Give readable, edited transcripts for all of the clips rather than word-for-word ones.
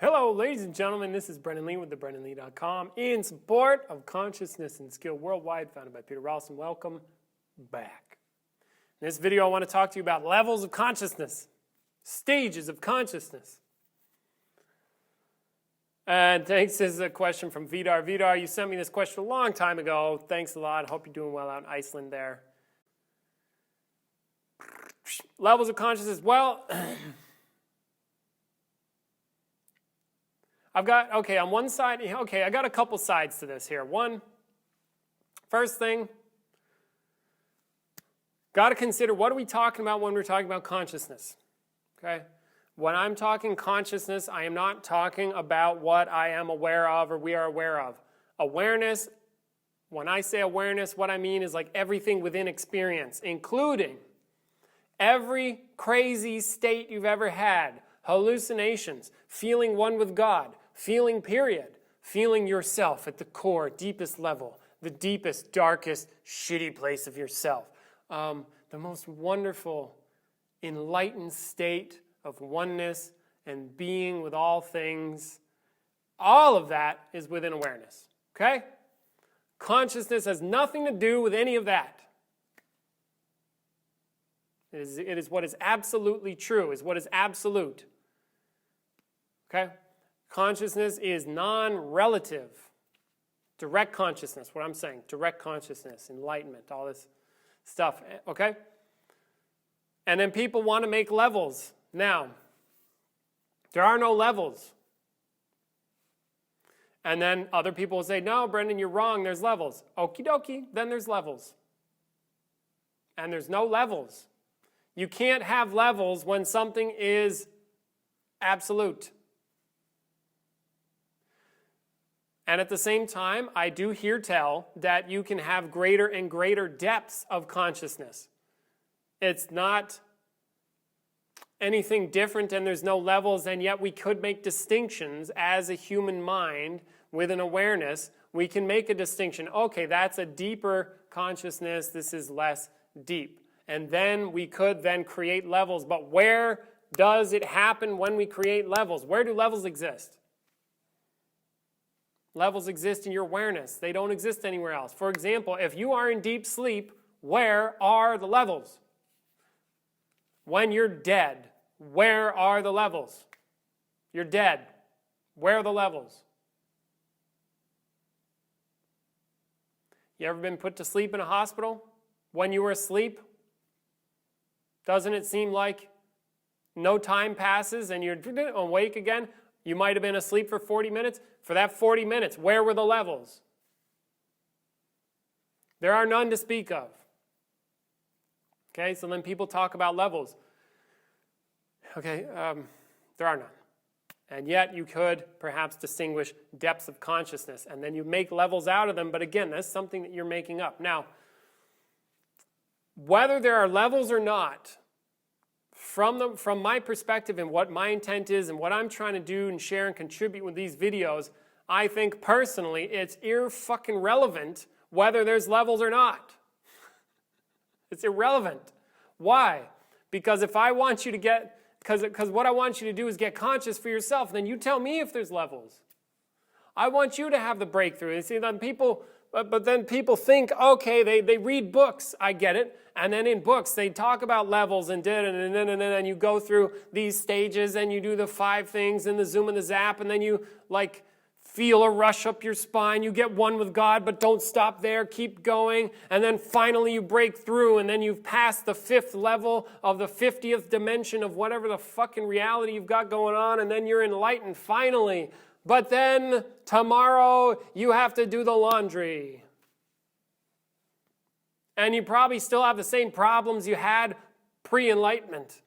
Hello, ladies and gentlemen. This is Brennan Lee with thebrennanlee.com in support of Consciousness and Skill Worldwide, founded by Peter Ralston. Welcome back. In this video, I want to talk to you about levels of consciousness, stages of consciousness. And thanks, this is a question from Vidar. Vidar, you sent me this question a long time ago. Thanks a lot. Hope you're doing well out in Iceland there. Levels of consciousness. Well, I've got, on one side, I got a couple sides to this here. First thing, got to consider what are we talking about when we're talking about consciousness, okay? When I'm talking consciousness, I am not talking about what I am aware of or we are aware of. Awareness, when I say awareness, what I mean is like everything within experience, including every crazy state you've ever had, hallucinations, feeling one with God, feeling period, feeling yourself at the core, deepest level, the deepest, darkest, shitty place of yourself. The most wonderful, enlightened state of oneness and being with all things. All of that is within awareness, okay? Consciousness has nothing to do with any of that. It is what is absolutely true, is what is absolute. Okay? Consciousness is non-relative. Direct consciousness, what I'm saying. Direct consciousness, enlightenment, all this stuff. Okay? And then people want to make levels. Now, there are no levels. And then other people will say, no, Brendan, you're wrong, there's levels. Okie dokie, then there's levels. And there's no levels. You can't have levels when something is absolute. And at the same time, I do hear tell that you can have greater and greater depths of consciousness. It's not anything different and there's no levels, and yet we could make distinctions as a human mind with an awareness. We can make a distinction. Okay, that's a deeper consciousness. This is less deep. And then we could then create levels. But where does it happen when we create levels? Where do levels exist? Levels exist in your awareness. They don't exist anywhere else. For example, if you are in deep sleep, where are the levels? When you're dead, where are the levels? You're dead. Where are the levels? You ever been put to sleep in a hospital? When you were asleep, doesn't it seem like no time passes and you're awake again? You might have been asleep for 40 minutes. For that 40 minutes, where were the levels? There are none to speak of. Okay, so then people talk about levels. Okay, there are none. And yet you could perhaps distinguish depths of consciousness, and then you make levels out of them, but again, that's something that you're making up. Now, whether there are levels or not, from my perspective and what my intent is and what I'm trying to do and share and contribute with these videos, I think personally it's irrelevant whether there's levels or not. It's irrelevant. Why? Because if I want you to get, because what I want you to do is get conscious for yourself, then you tell me if there's levels. I want you to have the breakthrough. You see, then people think, okay, they read books, I get it, and then in books they talk about levels and then you go through these stages and you do the 5 things and the zoom and the zap, and then you like feel a rush up your spine, you get one with God, but don't stop there, keep going, and then finally you break through, and then you've passed the 5th level of the 50th dimension of whatever the fucking reality you've got going on, and then you're enlightened finally. But then tomorrow you have to do the laundry. And you probably still have the same problems you had pre-enlightenment.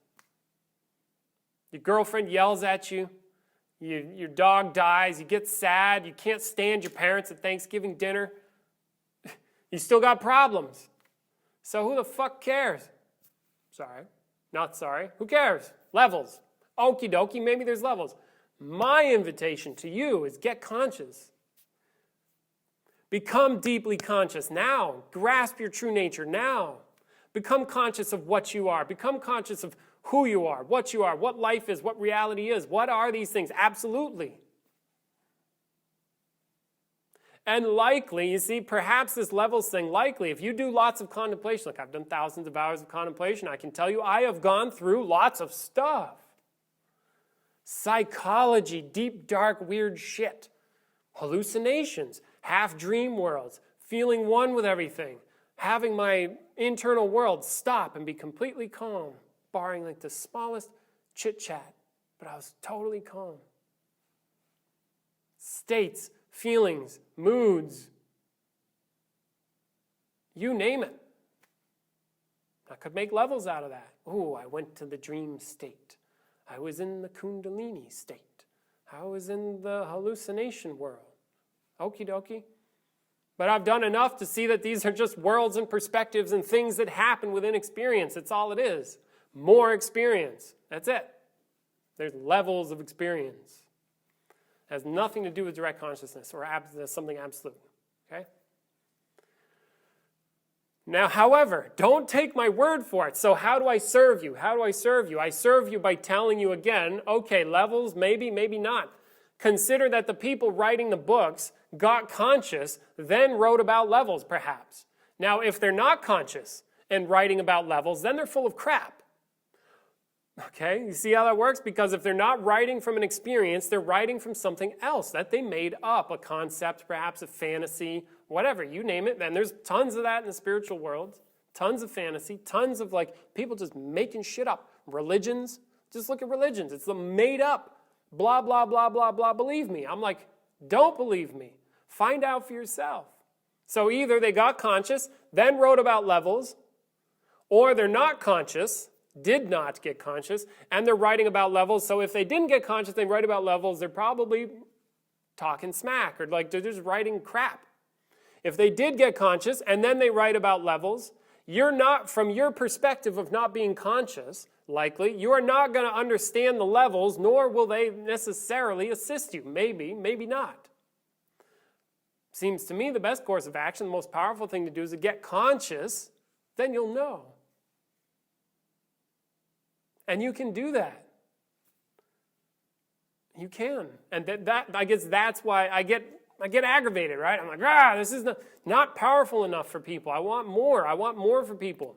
Your girlfriend yells at you. Your dog dies. You get sad. You can't stand your parents at Thanksgiving dinner. You still got problems. So who the fuck cares? Sorry. Not sorry. Who cares? Levels. Okie dokie. Maybe there's levels. My invitation to you is get conscious. Become deeply conscious now. Grasp your true nature now. Become conscious of what you are. Become conscious of who you are, what life is, what reality is. What are these things? Absolutely. And likely, you see, perhaps this levels thing, likely, if you do lots of contemplation, like I've done thousands of hours of contemplation, I can tell you I have gone through lots of stuff. Psychology, deep, dark, weird shit. Hallucinations, half dream worlds, feeling one with everything, having my internal world stop and be completely calm, barring like the smallest chit-chat, but I was totally calm. States, feelings, moods, you name it. I could make levels out of that. Oh, I went to the dream state. I was in the kundalini state. I was in the hallucination world. Okie dokie. But I've done enough to see that these are just worlds and perspectives and things that happen within experience. That's all it is. More experience. That's it. There's levels of experience. It has nothing to do with direct consciousness or something absolute. Okay? Now, however, don't take my word for it. So how do I serve you? How do I serve you? I serve you by telling you again, okay, levels, maybe, maybe not. Consider that the people writing the books got conscious, then wrote about levels, perhaps. Now, if they're not conscious and writing about levels, then they're full of crap. Okay, you see how that works? Because if they're not writing from an experience, they're writing from something else that they made up, a concept, perhaps a fantasy, whatever, you name it. And there's tons of that in the spiritual world, tons of fantasy, tons of like people just making shit up. Religions, just look at religions. It's the made up, blah, blah, blah, blah, blah, believe me. I'm like, don't believe me. Find out for yourself. So either they got conscious, then wrote about levels, or they're not conscious, did not get conscious, and they're writing about levels. So if they didn't get conscious, they write about levels, they're probably talking smack, or like they're just writing crap. If they did get conscious, and then they write about levels, you're not, from your perspective of not being conscious, likely, you are not going to understand the levels, nor will they necessarily assist you. Maybe, maybe not. Seems to me the best course of action, the most powerful thing to do is to get conscious, then you'll know. And you can do that. You can. And that I guess that's why I get aggravated, right? I'm like, this is not powerful enough for people. I want more. I want more for people.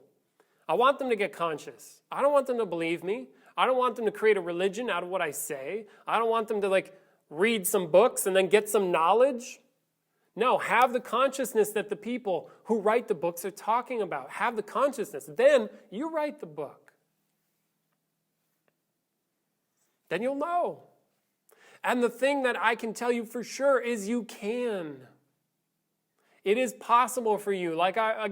I want them to get conscious. I don't want them to believe me. I don't want them to create a religion out of what I say. I don't want them to like read some books and then get some knowledge. No, have the consciousness that the people who write the books are talking about. Have the consciousness. Then you write the book. Then you'll know. And the thing that I can tell you for sure is you can. It is possible for you. Like, I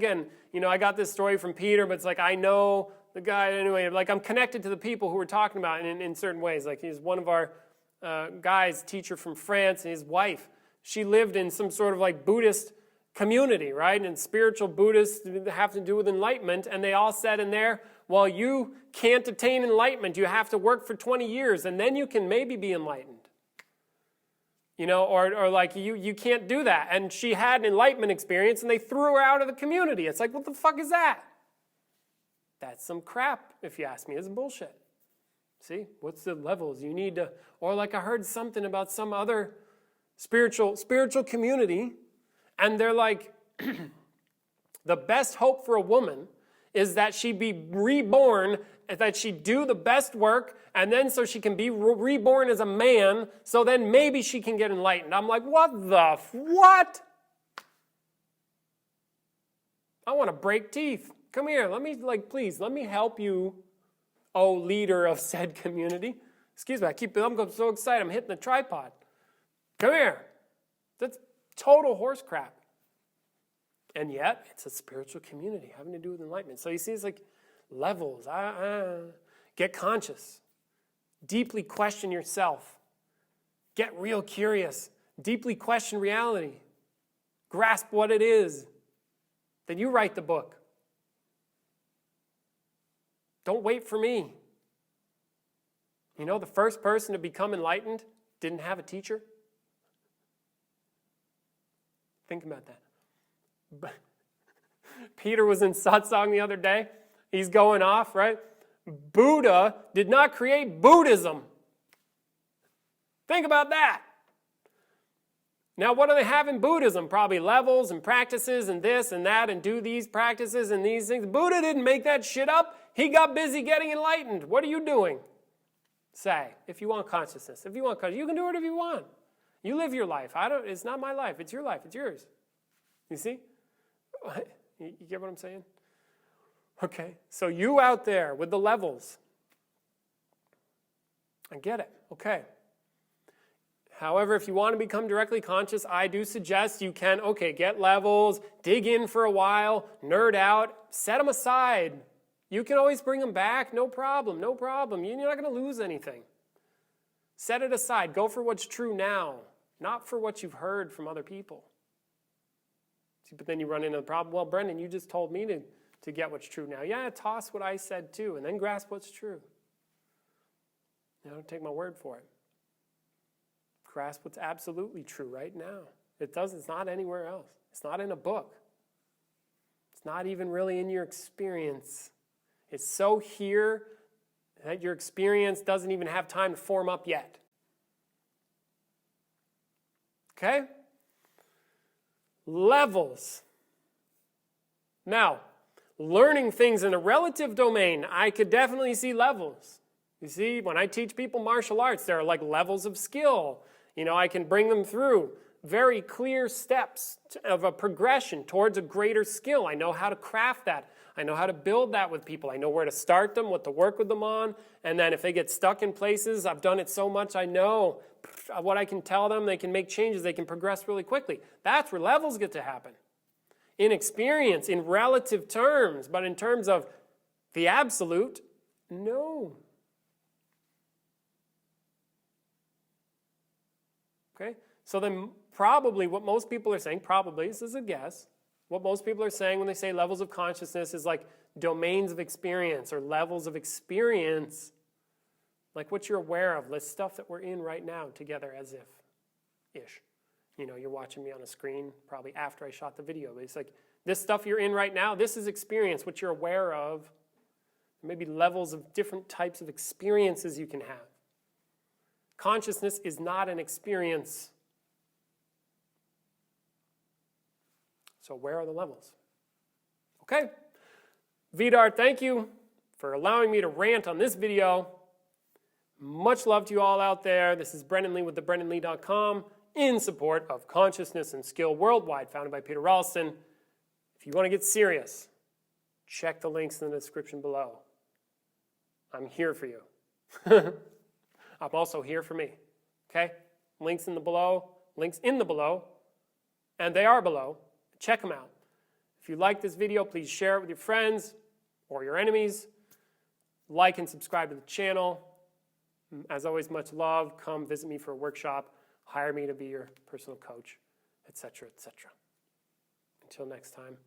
got this story from Peter, but it's like I know the guy anyway. Like, I'm connected to the people who we're talking about in certain ways. Like, he's one of our guys, teacher from France, and his wife. She lived in some sort of like Buddhist community, right? And spiritual Buddhists have to do with enlightenment. And they all said in there, well, you can't attain enlightenment. You have to work for 20 years, and then you can maybe be enlightened. You know, or like you can't do that. And she had an enlightenment experience, and they threw her out of the community. It's like, what the fuck is that? That's some crap, if you ask me. It's bullshit. See, what's the levels you need to, or like I heard something about some other spiritual community, and they're like, the best hope for a woman is that she be reborn, that she do the best work, and then so she can be reborn as a man, so then maybe she can get enlightened. I'm like, what? I want to break teeth. Come here, please, let me help you, oh leader of said community. Excuse me, I'm so excited, I'm hitting the tripod. Come here. That's total horse crap. And yet, it's a spiritual community having to do with enlightenment. So you see, it's like levels. Get conscious. Deeply question yourself. Get real curious. Deeply question reality. Grasp what it is. Then you write the book. Don't wait for me. You know, the first person to become enlightened didn't have a teacher. Think about that. But Peter was in satsang the other day. He's going off, right? Buddha did not create Buddhism. Think about that. Now, what do they have in Buddhism? Probably levels and practices and this and that and do these practices and these things. Buddha didn't make that shit up. He got busy getting enlightened. What are you doing? Say, if you want consciousness. If you want consciousness, you can do whatever you want. You live your life. It's not my life. It's your life. It's yours. You see? You get what I'm saying? Okay. So you out there with the levels. I get it. Okay. However, if you want to become directly conscious, I do suggest you can, get levels, dig in for a while, nerd out, set them aside. You can always bring them back, no problem, no problem. You're not going to lose anything. Set it aside. Go for what's true now, not for what you've heard from other people. See, but then you run into the problem, well, Brendan, you just told me to get what's true now. Yeah, toss what I said too, and then grasp what's true. Don't take my word for it. Grasp what's absolutely true right now. It's not anywhere else. It's not in a book. It's not even really in your experience. It's so here that your experience doesn't even have time to form up yet. Okay? Levels. Now, learning things in a relative domain, I could definitely see levels. You see, when I teach people martial arts, there are like levels of skill. I can bring them through very clear steps of a progression towards a greater skill. I know how to craft that. I know how to build that with people. I know where to start them, what to work with them on. And then if they get stuck in places, I've done it so much, I know what I can tell them. They can make changes. They can progress really quickly. That's where levels get to happen. In experience, in relative terms, but in terms of the absolute, no. Okay? So then probably what most people are saying, this is a guess, what most people are saying when they say levels of consciousness is like domains of experience or levels of experience, like what you're aware of, the stuff that we're in right now together as if-ish. You're watching me on a screen probably after I shot the video. But it's like this stuff you're in right now, this is experience, what you're aware of. Maybe levels of different types of experiences you can have. Consciousness is not an experience. So where are the levels? Okay. Vidar, thank you for allowing me to rant on this video. Much love to you all out there. This is Brendan Lee with thebrendanlee.com in support of Consciousness and Skill Worldwide, founded by Peter Ralston. If you want to get serious, check the links in the description below. I'm here for you. I'm also here for me. Okay? Links in the below, and they are below. Check them out. If you like this video, please share it with your friends or your enemies. Like and subscribe to the channel. As always, much love. Come visit me for a workshop. Hire me to be your personal coach, etc., etc. Until next time,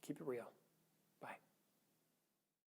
keep it real.